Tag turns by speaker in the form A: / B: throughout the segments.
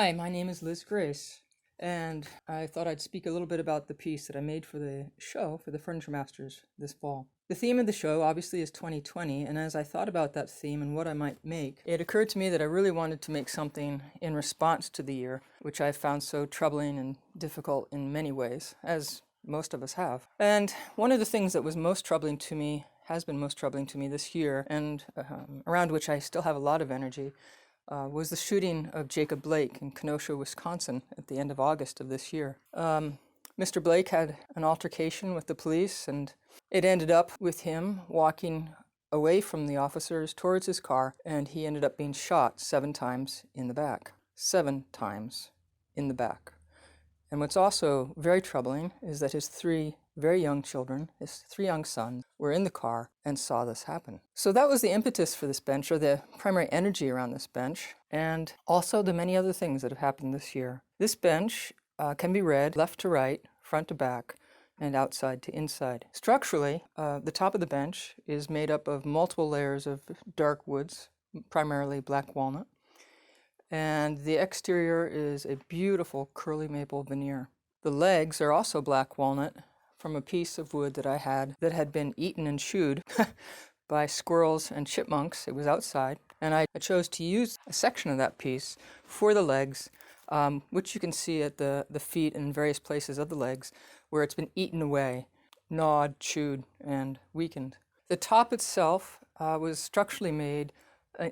A: Hi, my name is Liz Grace, and I thought I'd speak a little bit about the piece that I made for the show for the Furniture Masters this fall. The theme of the show obviously is 2020, and as I thought about that theme and what I might make, it occurred to me that I really wanted to make something in response to the year, which I found so troubling and difficult in many ways, as most of us have. And one of the things that was most troubling to me, has been most troubling to me this year, and around which I still have a lot of energy, was the shooting of Jacob Blake in Kenosha, Wisconsin at the end of August of this year. Mr. Blake had an altercation with the police, and it ended up with him walking away from the officers towards his car, and he ended up being shot 7 times in the back. 7 times in the back. And what's also very troubling is that his 3 very young children, his 3 young sons, were in the car and saw this happen. So that was the impetus for this bench, or the primary energy around this bench, and also the many other things that have happened this year. This bench can be read left to right, front to back, and outside to inside. Structurally, the top of the bench is made up of multiple layers of dark woods, primarily black walnut, and the exterior is a beautiful curly maple veneer. The legs are also black walnut from a piece of wood that I had that had been eaten and chewed by squirrels and chipmunks. It was outside, and I chose to use a section of that piece for the legs, which you can see at the feet and various places of the legs where it's been eaten away, gnawed, chewed, and weakened. The top itself was structurally made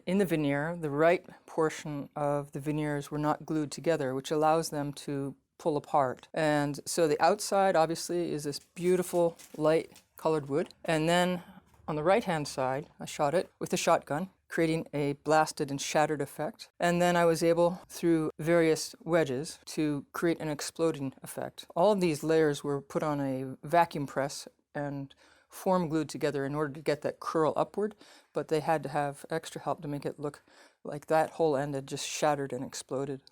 A: in the veneer. The right portion of the veneers were not glued together, which allows them to pull apart. And so the outside obviously is this beautiful light colored wood. And then on the right-hand side, I shot it with a shotgun, creating a blasted and shattered effect. And then I was able, through various wedges, to create an exploding effect. All of these layers were put on a vacuum press and form glued together in order to get that curl upward, but they had to have extra help to make it look like that whole end had just shattered and exploded.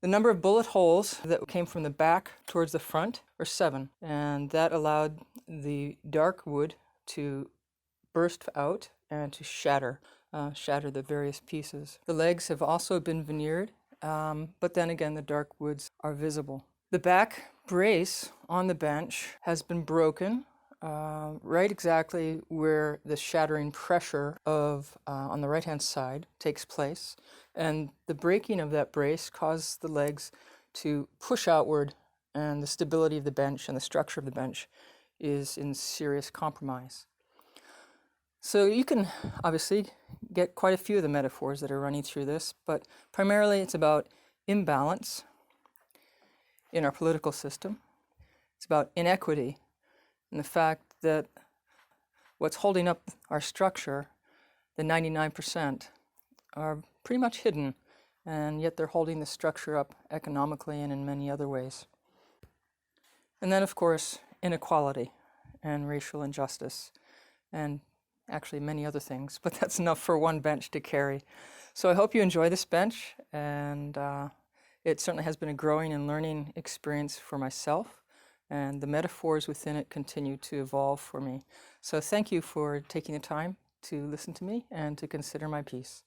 A: The number of bullet holes that came from the back towards the front were 7, and that allowed the dark wood to burst out and to shatter the various pieces. The legs have also been veneered, but then again the dark woods are visible. The back brace on the bench has been broken right exactly where the shattering pressure of on the right-hand side takes place, and the breaking of that brace caused the legs to push outward, and the stability of the bench and the structure of the bench is in serious compromise. So you can obviously get quite a few of the metaphors that are running through this, but primarily it's about imbalance in our political system. It's about inequity and the fact that what's holding up our structure, the 99%, are pretty much hidden, and yet they're holding the structure up economically and in many other ways. And then, of course, inequality and racial injustice, and actually many other things, but that's enough for one bench to carry. So I hope you enjoy this bench, and it certainly has been a growing and learning experience for myself, and the metaphors within it continue to evolve for me. So thank you for taking the time to listen to me and to consider my piece.